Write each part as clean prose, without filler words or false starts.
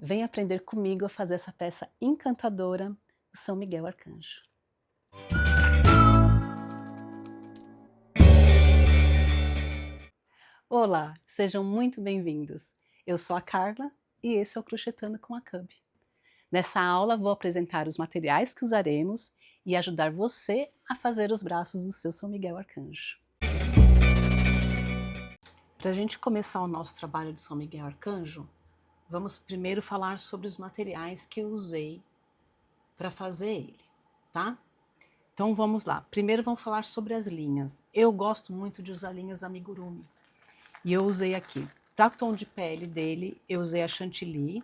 Vem aprender comigo a fazer essa peça encantadora, o São Miguel Arcanjo. Olá, sejam muito bem-vindos. Eu sou a Carla e esse é o Crochetando com a Cub. Nessa aula vou apresentar os materiais que usaremos e ajudar você a fazer os braços do seu São Miguel Arcanjo. Para a gente começar o nosso trabalho de São Miguel Arcanjo, vamos primeiro falar sobre os materiais que eu usei para fazer ele, tá? Então vamos lá. Primeiro vamos falar sobre as linhas. Eu gosto muito de usar linhas amigurumi. E eu usei aqui, para tom de pele dele, eu usei a Chantilly,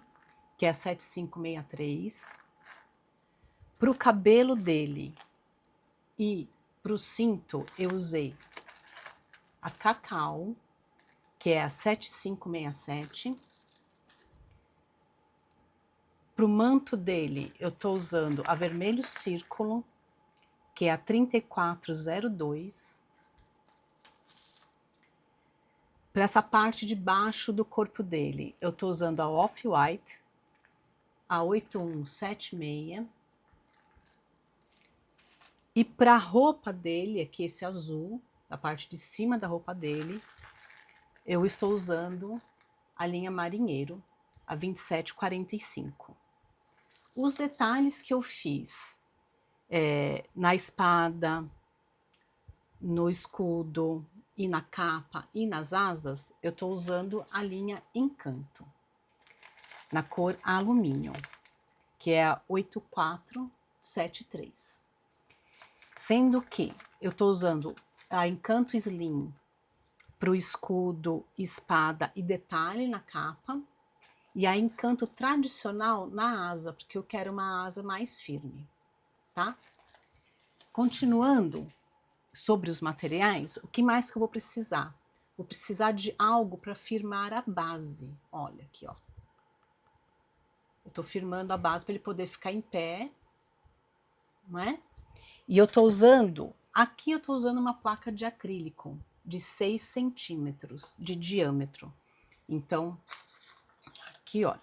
que é a 7563. Para o cabelo dele e para o cinto, eu usei a Cacau, que é a 7567. Para o manto dele, eu estou usando a Vermelho Círculo, que é a 3402. Para essa parte de baixo do corpo dele, eu estou usando a Off-White, a 8176. E para a roupa dele, aqui esse azul, da parte de cima da roupa dele, eu estou usando a linha Marinheiro, a 2745. Os detalhes que eu fiz na espada, no escudo e na capa e nas asas, eu estou usando a linha Encanto, na cor alumínio, que é a 8473. Sendo que eu estou usando a Encanto Slim para o escudo, espada e detalhe na capa, e a Encanto tradicional na asa, porque eu quero uma asa mais firme, tá? Continuando sobre os materiais, o que mais que eu vou precisar? Vou precisar de algo para firmar a base. Olha aqui, ó. Eu estou firmando a base para ele poder ficar em pé, não é? E eu estou usando, aqui eu estou usando uma placa de acrílico de 6 centímetros de diâmetro. Então, aqui, olha,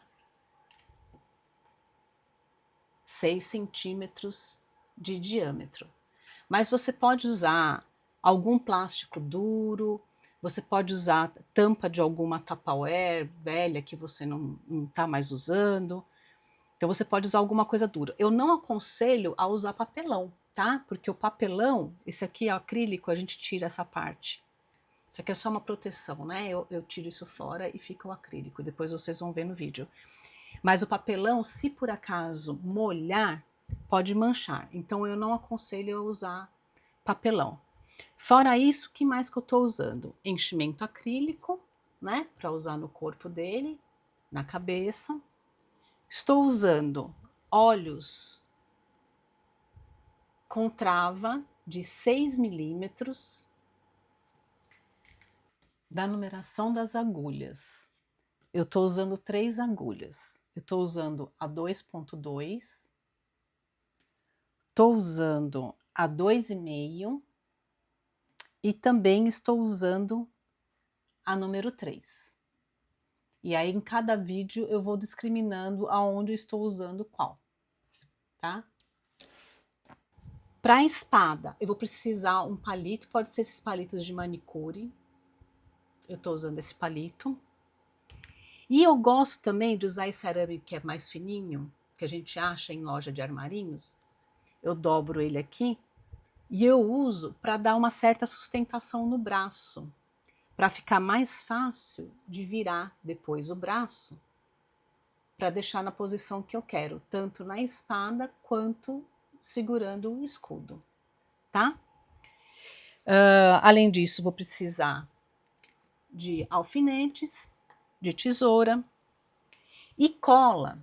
6 centímetros de diâmetro. Mas você pode usar algum plástico duro, você pode usar tampa de alguma Tupperware velha que você não está mais usando. Então você pode usar alguma coisa dura. Eu não aconselho a usar papelão, tá? Porque o papelão, esse aqui é acrílico, a gente tira essa parte. Isso aqui é só uma proteção, né? Eu tiro isso fora e fica o acrílico. Depois vocês vão ver no vídeo. Mas o papelão, se por acaso molhar, pode manchar. Então eu não aconselho a usar papelão. Fora isso, o que mais que eu estou usando? Enchimento acrílico, né? Para usar no corpo dele, na cabeça. Estou usando olhos com trava de 6 milímetros. Da numeração das agulhas, eu estou usando 3 agulhas. Eu estou usando a 2,2, estou usando a 2,5 e também estou usando a número 3. E aí em cada vídeo eu vou discriminando aonde eu estou usando qual, tá? Para a espada, eu vou precisar um palito, pode ser esses palitos de manicure. Eu estou usando esse palito. E eu gosto também de usar esse arame que é mais fininho, que a gente acha em loja de armarinhos. Eu dobro ele aqui e eu uso para dar uma certa sustentação no braço, para ficar mais fácil de virar depois o braço, para deixar na posição que eu quero, tanto na espada quanto segurando o escudo, tá? Além disso, vou precisar de alfinetes, de tesoura e cola.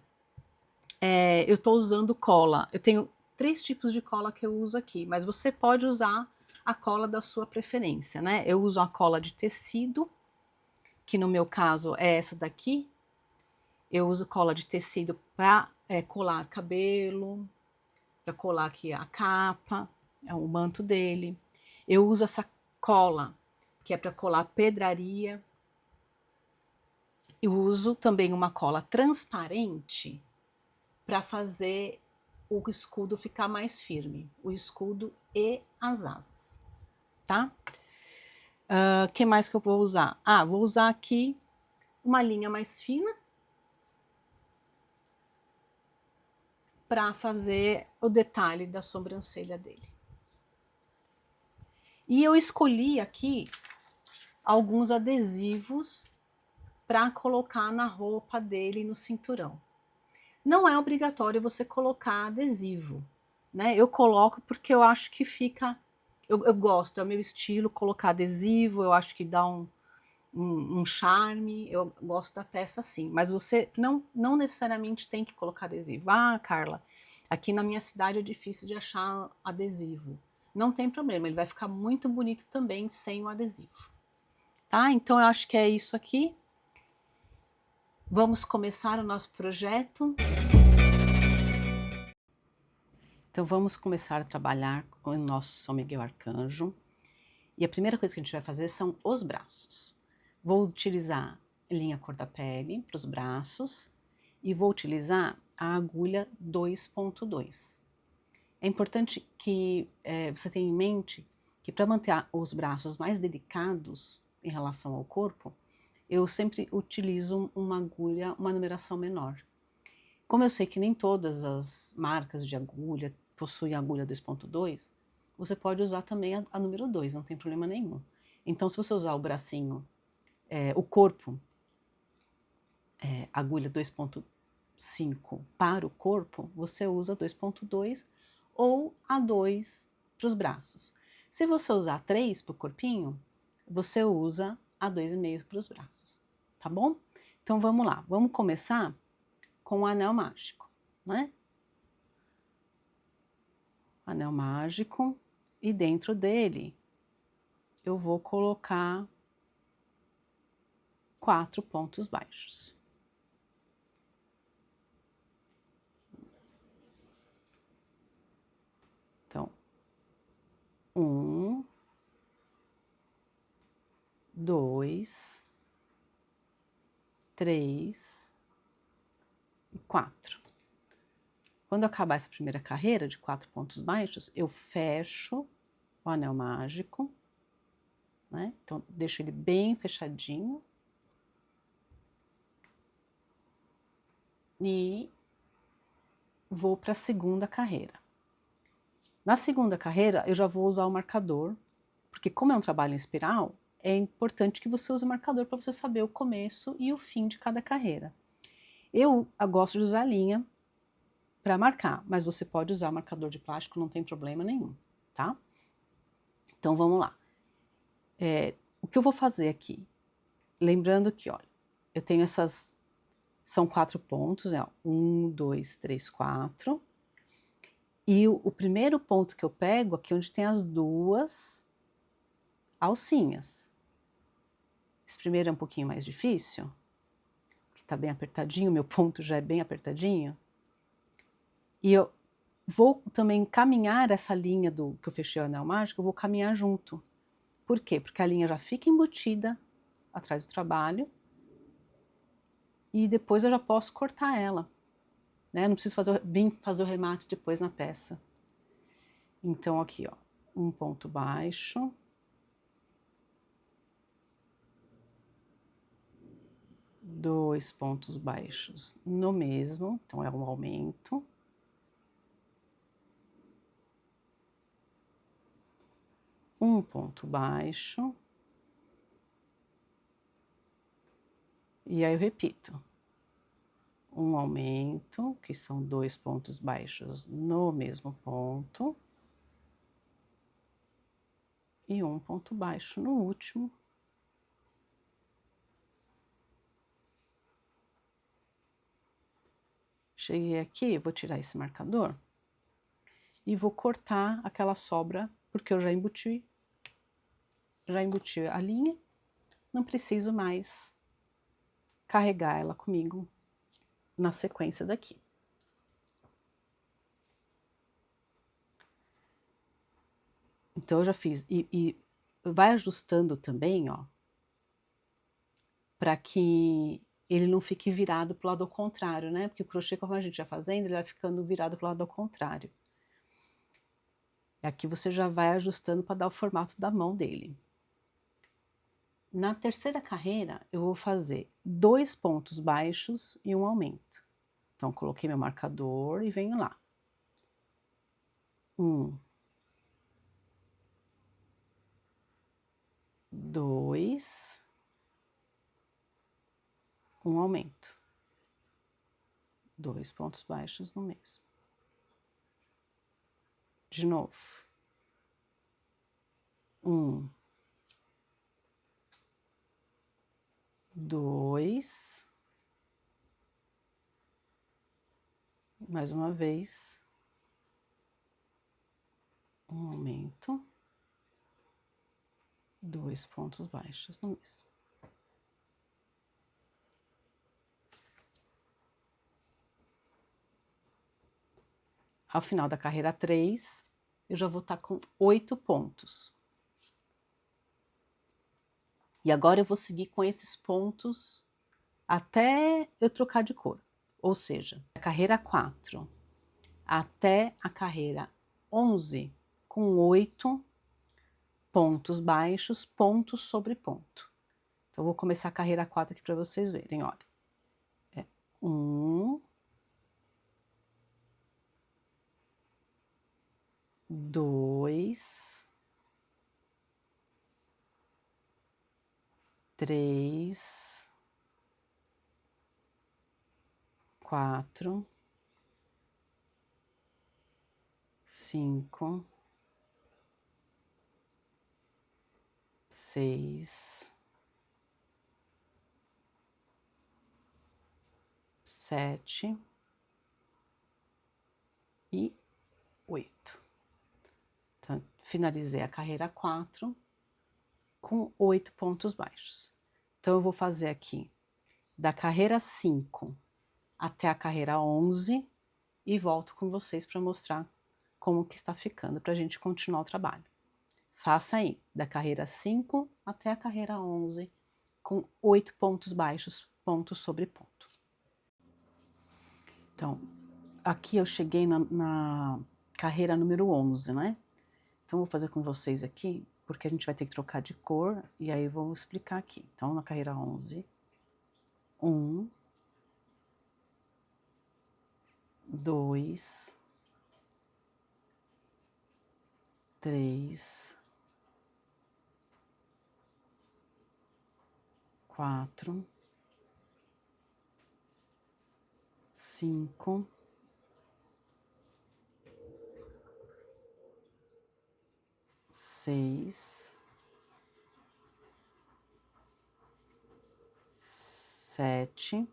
Eu estou usando cola. Eu tenho 3 tipos de cola que eu uso aqui, mas você pode usar a cola da sua preferência, né? Eu uso a cola de tecido, que no meu caso é essa daqui. Eu uso cola de tecido para colar cabelo, para colar aqui a capa, o manto dele. Eu uso essa cola que é para colar pedraria. Eu uso também uma cola transparente para fazer o escudo ficar mais firme, o escudo e as asas, tá? O que mais que eu vou usar? Vou usar aqui uma linha mais fina para fazer o detalhe da sobrancelha dele. E eu escolhi aqui alguns adesivos para colocar na roupa dele, no cinturão. Não é obrigatório você colocar adesivo, né? Eu coloco porque eu acho que fica... Eu gosto, é o meu estilo colocar adesivo, eu acho que dá um charme, eu gosto da peça assim. Mas você não necessariamente tem que colocar adesivo. Carla, aqui na minha cidade é difícil de achar adesivo. Não tem problema, ele vai ficar muito bonito também sem o adesivo. Tá? Então eu acho que é isso aqui. Vamos começar o nosso projeto. Então vamos começar a trabalhar com o nosso São Miguel Arcanjo. E a primeira coisa que a gente vai fazer são os braços. Vou utilizar linha cor da pele para os braços e vou utilizar a agulha 2.2. É importante que você tenha em mente que para manter os braços mais delicados em relação ao corpo, eu sempre utilizo uma agulha, uma numeração menor. Como eu sei que nem todas as marcas de agulha possuem agulha 2.2, você pode usar também a número 2, não tem problema nenhum. Então, se você usar o bracinho, o corpo, agulha 2.5 para o corpo, você usa 2.2 ou a 2 para os braços. Se você usar 3 para o corpinho, você usa a 2,5 para os braços, tá bom? Então vamos lá, vamos começar com o anel mágico, né? Anel mágico, e dentro dele eu vou colocar 4 pontos baixos. Então, 1, 2, 3 e 4. Quando acabar essa primeira carreira de 4 pontos baixos, eu fecho o anel mágico, né? Então, deixo ele bem fechadinho. E vou para a segunda carreira. Na segunda carreira, eu já vou usar o marcador, porque como é um trabalho em espiral, é importante que você use o marcador para você saber o começo e o fim de cada carreira. Eu gosto de usar a linha para marcar, mas você pode usar marcador de plástico, não tem problema nenhum, tá? Então vamos lá. O que eu vou fazer aqui? Lembrando que, olha, eu tenho essas... São 4 pontos, 1, 2, 3, 4. E o primeiro ponto que eu pego, aqui onde tem as 2 alcinhas. Esse primeiro é um pouquinho mais difícil, porque tá bem apertadinho, meu ponto já é bem apertadinho. E eu vou também caminhar essa linha que eu fechei o anel mágico, eu vou caminhar junto. Por quê? Porque a linha já fica embutida atrás do trabalho e depois eu já posso cortar ela, né? Não preciso vir fazer o remate depois na peça. Então aqui, ó, um ponto baixo. Dois pontos baixos no mesmo, então é um aumento. Um ponto baixo. E aí eu repito. Um aumento, que são 2 pontos baixos no mesmo ponto. E um ponto baixo no último. Cheguei aqui, vou tirar esse marcador e vou cortar aquela sobra, porque eu já embuti a linha, não preciso mais carregar ela comigo na sequência daqui. Então eu já fiz, e vai ajustando também, ó, para que ele não fique virado para o lado ao contrário, né? Porque o crochê, como a gente vai fazendo, ele vai ficando virado para o lado ao contrário. Aqui você já vai ajustando para dar o formato da mão dele. Na terceira carreira, eu vou fazer 2 pontos baixos e um aumento. Então, coloquei meu marcador e venho lá. 1, 2, um aumento. 2 pontos baixos no mesmo. De novo. 1, 2, mais uma vez, um aumento, 2 pontos baixos no mesmo. Ao final da carreira 3, eu já vou estar com 8 pontos. E agora eu vou seguir com esses pontos até eu trocar de cor. Ou seja, a carreira 4 até a carreira 11, com 8 pontos baixos, ponto sobre ponto. Então, eu vou começar a carreira 4 aqui para vocês verem, olha. 1, 2, 3, 4, 5, 6, 7 e 8. Então, finalizei a carreira 4 com 8 pontos baixos. Então, eu vou fazer aqui da carreira 5 até a carreira 11 e volto com vocês para mostrar como que está ficando, para a gente continuar o trabalho. Faça aí, da carreira 5 até a carreira 11, com 8 pontos baixos, ponto sobre ponto. Então, aqui eu cheguei na carreira número 11, né? Então, vou fazer com vocês aqui, porque a gente vai ter que trocar de cor, e aí eu vou explicar aqui. Então, na carreira 11, 1, 2, 3, 4, 5, 6, 7.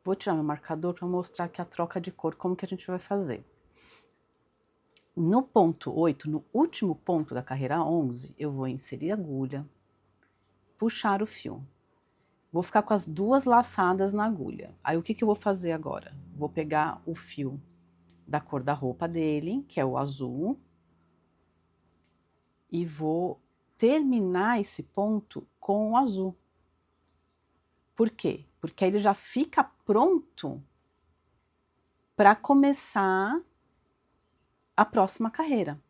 Vou tirar meu marcador para mostrar aqui a troca de cor, como que a gente vai fazer. No ponto 8, no último ponto da carreira 11, eu vou inserir a agulha, puxar o fio. Vou ficar com as 2 laçadas na agulha. Aí, o que que eu vou fazer agora? Vou pegar o fio da cor da roupa dele, que é o azul, e vou terminar esse ponto com o azul. Por quê? Porque aí ele já fica pronto para começar a próxima carreira.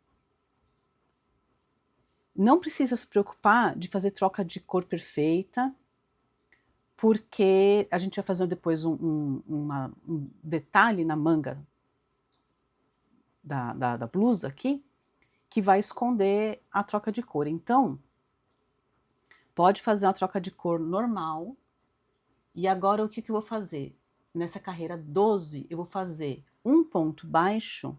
Não precisa se preocupar de fazer troca de cor perfeita, porque a gente vai fazer depois um detalhe na manga da blusa aqui, que vai esconder a troca de cor. Então, pode fazer uma troca de cor normal. E agora o que que eu vou fazer? Nessa carreira 12, eu vou fazer um ponto baixo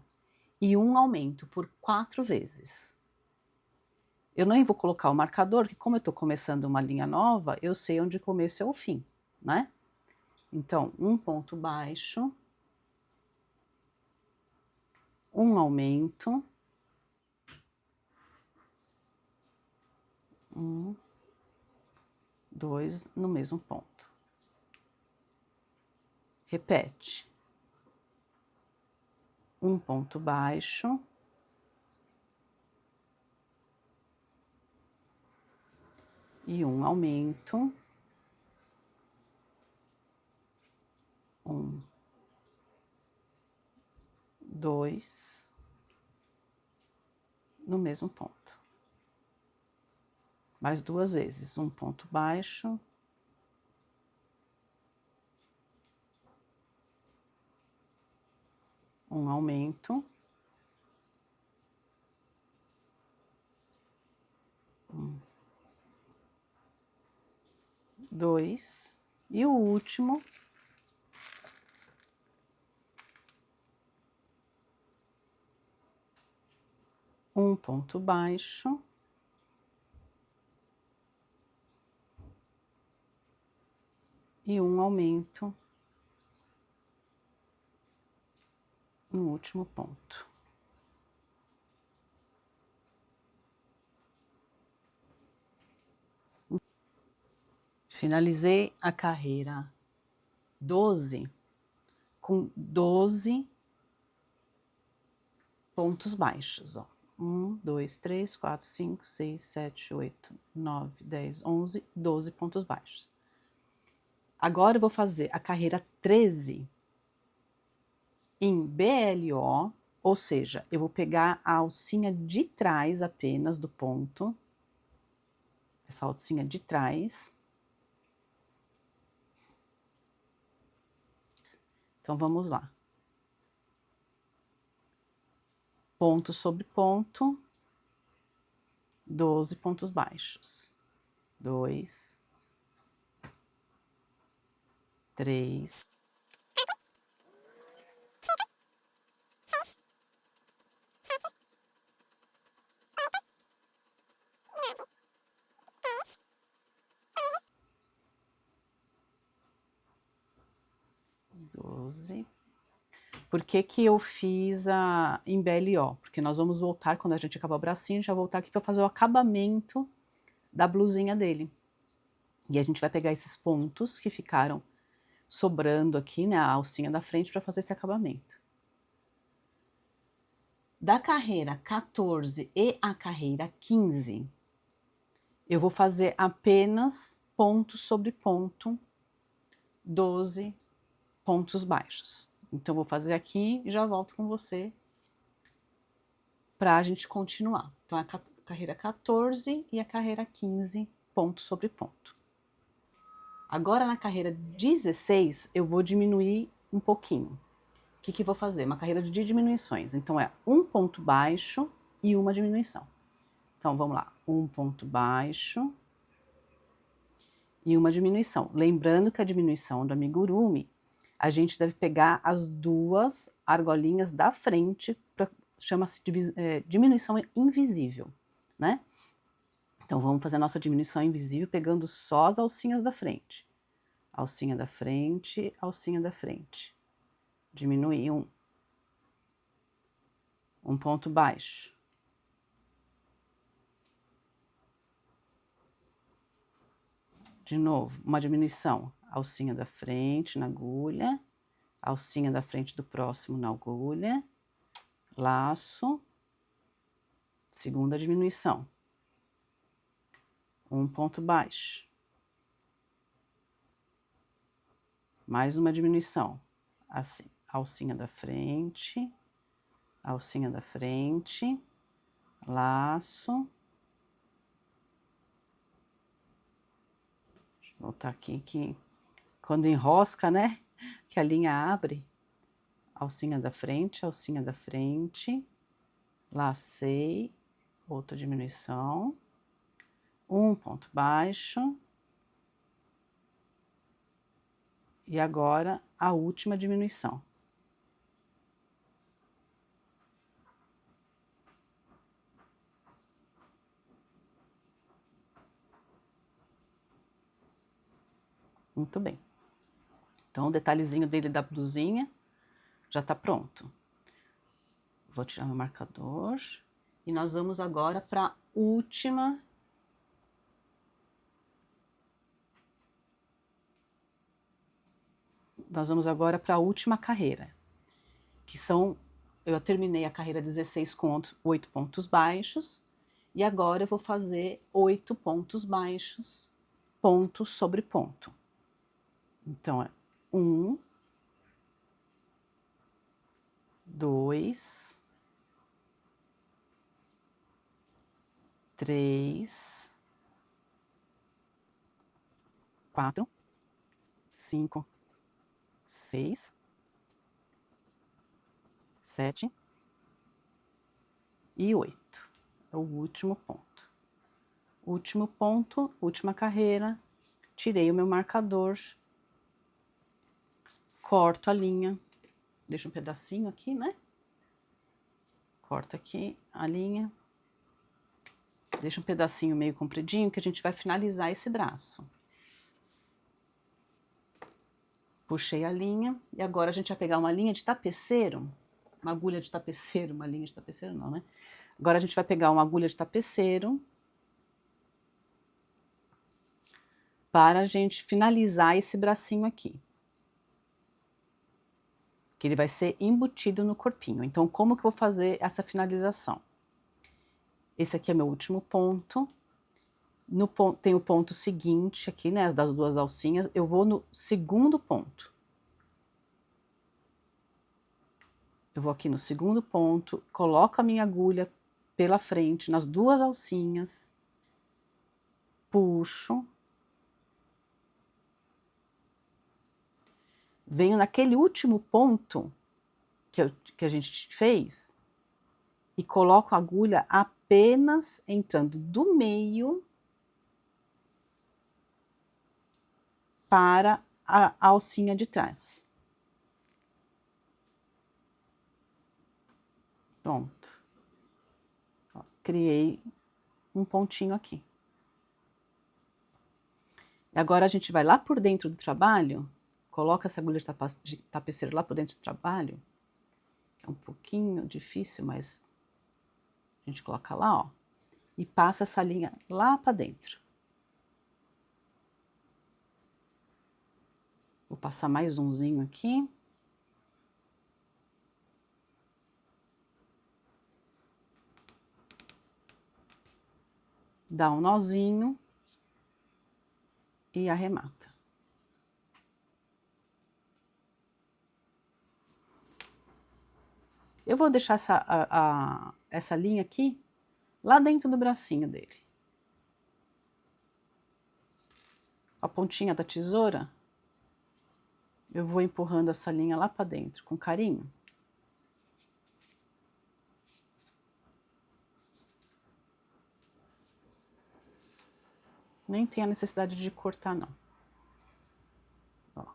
e um aumento por 4 vezes. Eu nem vou colocar o marcador, porque como eu estou começando uma linha nova, eu sei onde o começo é o fim, né? Então, um ponto baixo, um aumento, 1, 2 no mesmo ponto. Repete. Um ponto baixo, e um aumento, 1, 2, no mesmo ponto. Mais 2 vezes, um ponto baixo, um aumento, um, 2, e o último, um ponto baixo, e um aumento no último ponto. Finalizei a carreira 12 com 12 pontos baixos, ó. 1, 2, 3, 4, 5, 6, 7, 8, 9, 10, 11, 12 pontos baixos. Agora eu vou fazer a carreira 13 em BLO, ou seja, eu vou pegar a alcinha de trás apenas do ponto, essa alcinha de trás. Então vamos lá. Ponto sobre ponto, 12 pontos baixos. 2, 3, 12. Por que que eu fiz em BLO? Porque nós vamos voltar, quando a gente acabar o bracinho, já voltar aqui para fazer o acabamento da blusinha dele. E a gente vai pegar esses pontos que ficaram sobrando aqui, né, a alcinha da frente, para fazer esse acabamento. Da carreira 14 e a carreira 15, eu vou fazer apenas ponto sobre ponto, 12 pontos baixos. Então, vou fazer aqui e já volto com você para a gente continuar. Então, a carreira 14 e a carreira 15, ponto sobre ponto. Agora, na carreira 16, eu vou diminuir um pouquinho. O que que eu vou fazer? Uma carreira de diminuições. Então, é um ponto baixo e uma diminuição. Então, vamos lá. Um ponto baixo e uma diminuição. Lembrando que a diminuição do amigurumi, a gente deve pegar as duas argolinhas da frente, chama-se diminuição invisível, né? Então, vamos fazer a nossa diminuição invisível pegando só as alcinhas da frente. Alcinha da frente, alcinha da frente. Diminuir um ponto baixo. De novo, uma diminuição. Alcinha da frente na agulha, alcinha da frente do próximo na agulha, laço, segunda diminuição. Um ponto baixo. Mais uma diminuição. Assim, alcinha da frente, laço. Deixa eu voltar aqui que quando enrosca, né, que a linha abre. Alcinha da frente, lacei, outra diminuição. Um ponto baixo. E agora a última diminuição. Muito bem. Então, o detalhezinho dele da blusinha já tá pronto. Vou tirar meu marcador. E nós vamos agora para a última. Nós vamos agora para a última carreira, que são, eu terminei a carreira 16 com 8 pontos baixos, e agora eu vou fazer 8 pontos baixos, ponto sobre ponto. Então, é 1, 2, 3, 4, 5, 6, 7 e 8. É o último ponto. Último ponto, última carreira. Tirei o meu marcador. Corto a linha. Deixa um pedacinho aqui, né? Corto aqui a linha. Deixa um pedacinho meio compridinho que a gente vai finalizar esse braço. Puxei a linha e agora a gente vai pegar uma linha de tapeceiro, uma agulha de tapeceiro, uma linha de tapeceiro não, né? Agora a gente vai pegar uma agulha de tapeceiro para a gente finalizar esse bracinho aqui. Que ele vai ser embutido no corpinho. Então, como que eu vou fazer essa finalização? Esse aqui é meu último ponto. Tem o ponto seguinte aqui, né, das duas alcinhas. Eu vou no segundo ponto. Eu vou aqui no segundo ponto, coloco a minha agulha pela frente, nas duas alcinhas, puxo. Venho naquele último ponto que a gente fez e coloco a agulha apenas entrando do meio para a alcinha de trás. Pronto. Ó, criei um pontinho aqui. Agora a gente vai lá por dentro do trabalho, coloca essa agulha de tapeceiro lá por dentro do trabalho, que é um pouquinho difícil, mas a gente coloca lá, ó, e passa essa linha lá para dentro. Vou passar mais umzinho aqui. Dá um nozinho e arremata. Eu vou deixar essa linha aqui, lá dentro do bracinho dele. A pontinha da tesoura, eu vou empurrando essa linha lá para dentro, com carinho. Nem tem a necessidade de cortar, não. Ó.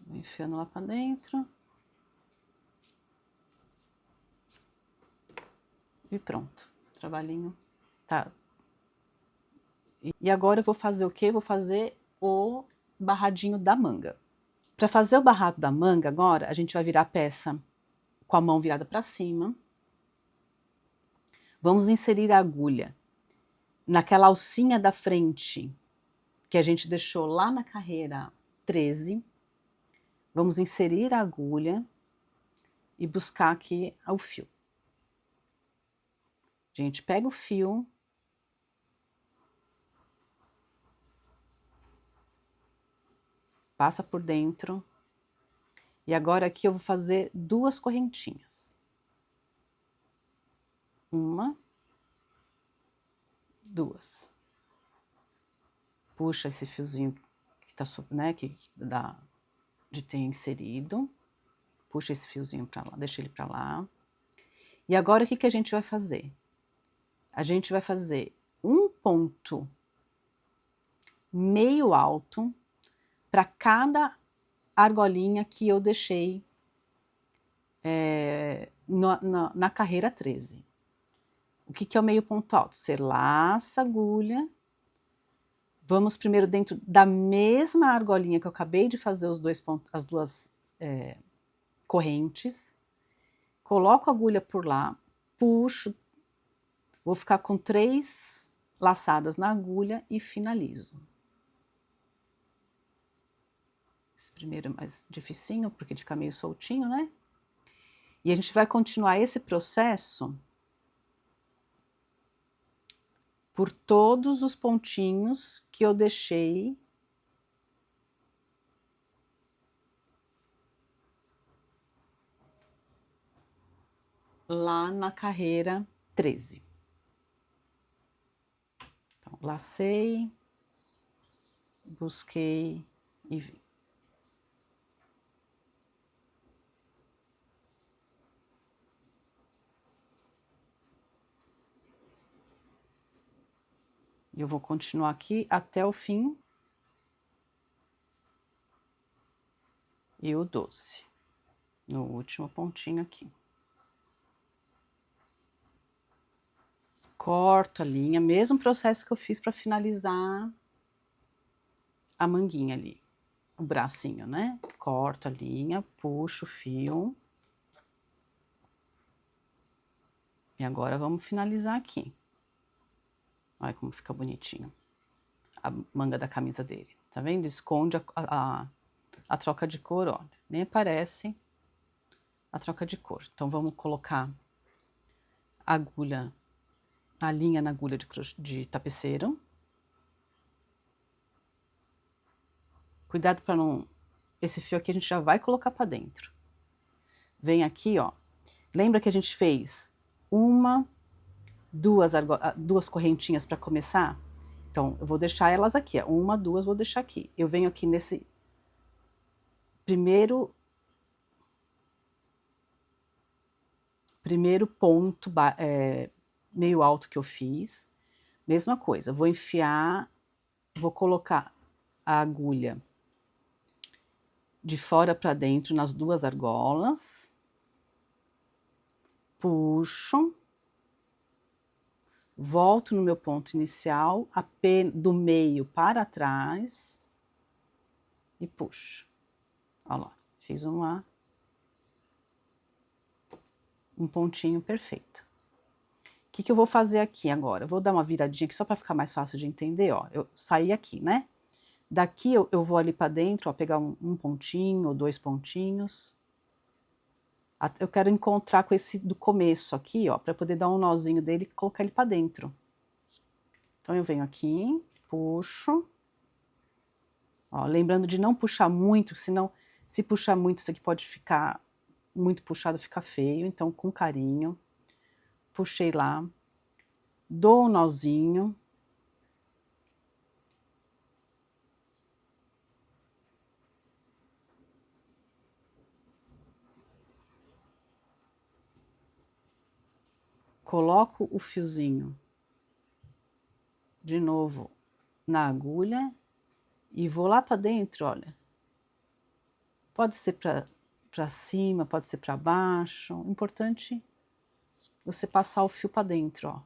Vou enfiando lá para dentro. E pronto. O trabalhinho tá. E agora eu vou fazer o quê? Vou fazer o barradinho da manga. Para fazer o barrado da manga agora, a gente vai virar a peça com a mão virada para cima. Vamos inserir a agulha naquela alcinha da frente que a gente deixou lá na carreira 13. Vamos inserir a agulha e buscar aqui o fio. A gente pega o fio, passa por dentro, e agora aqui eu vou fazer duas correntinhas. Uma, duas. Puxa esse fiozinho que tá, né, de ter inserido. Puxa esse fiozinho para lá, deixa ele para lá. E agora o que que a gente vai fazer? A gente vai fazer um ponto meio alto para cada argolinha que eu deixei na carreira 13. O que que é o meio ponto alto? Você laça a agulha. Vamos primeiro dentro da mesma argolinha que eu acabei de fazer as duas correntes. Coloco a agulha por lá, puxo. Vou ficar com 3 laçadas na agulha e finalizo. Esse primeiro é mais dificinho, porque ele fica meio soltinho, né? E a gente vai continuar esse processo por todos os pontinhos que eu deixei lá na carreira 13. Então, lacei, busquei e vi. Eu vou continuar aqui até o fim. E o 12, no último pontinho aqui. Corto a linha, mesmo processo que eu fiz para finalizar a manguinha ali, o bracinho, né? Corto a linha, puxo o fio. E agora vamos finalizar aqui. Olha como fica bonitinho a manga da camisa dele, tá vendo? Esconde a troca de cor, olha, nem aparece a troca de cor. Então vamos colocar a agulha, a linha na agulha de tapeceiro. Cuidado para não... Esse fio aqui a gente já vai colocar para dentro. Vem aqui, ó. Lembra que a gente fez duas correntinhas para começar? Então, eu vou deixar elas aqui, ó. 1, 2, vou deixar aqui. Eu venho aqui nesse primeiro ponto meio alto que eu fiz. Mesma coisa, vou enfiar, vou colocar a agulha de fora para dentro nas duas argolas. Puxo. Volto no meu ponto inicial, do meio para trás e puxo. Olha lá, fiz um pontinho perfeito. O que eu vou fazer aqui agora? Eu vou dar uma viradinha aqui só para ficar mais fácil de entender, ó. Eu saí aqui, né? Daqui eu vou ali para dentro, ó, pegar um pontinho ou 2 pontinhos. Eu quero encontrar com esse do começo aqui, ó, para poder dar um nozinho dele e colocar ele para dentro. Então eu venho aqui, puxo. Ó, lembrando de não puxar muito, senão se puxar muito isso aqui pode ficar muito puxado, fica feio. Então com carinho, puxei lá, dou um nozinho. Coloco o fiozinho de novo na agulha e vou lá para dentro, olha. Pode ser para cima, pode ser para baixo. O importante é você passar o fio para dentro, ó.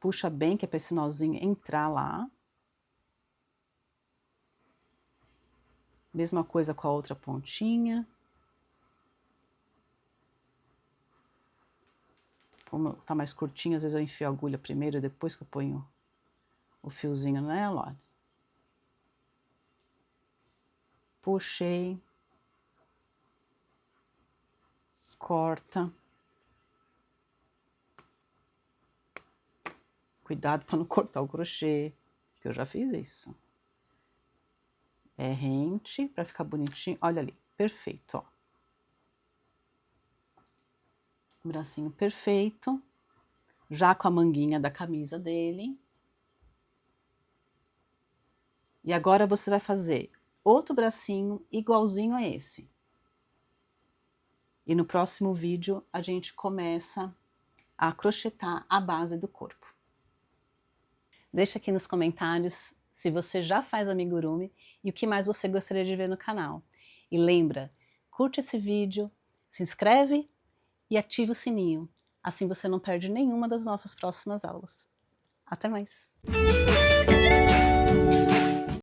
Puxa bem, que é para esse nozinho entrar lá. Mesma coisa com a outra pontinha. Como tá mais curtinho, às vezes eu enfio a agulha primeiro, depois que eu ponho o fiozinho nela, olha. Puxei. Corta. Cuidado para não cortar o crochê, que eu já fiz isso. É rente, para ficar bonitinho. Olha ali, perfeito, ó. Bracinho perfeito. Já com a manguinha da camisa dele. E agora você vai fazer outro bracinho igualzinho a esse. E no próximo vídeo a gente começa a crochetar a base do corpo. Deixa aqui nos comentários se você já faz amigurumi e o que mais você gostaria de ver no canal. E lembra, curte esse vídeo, se inscreve e ativa o sininho. Assim você não perde nenhuma das nossas próximas aulas. Até mais!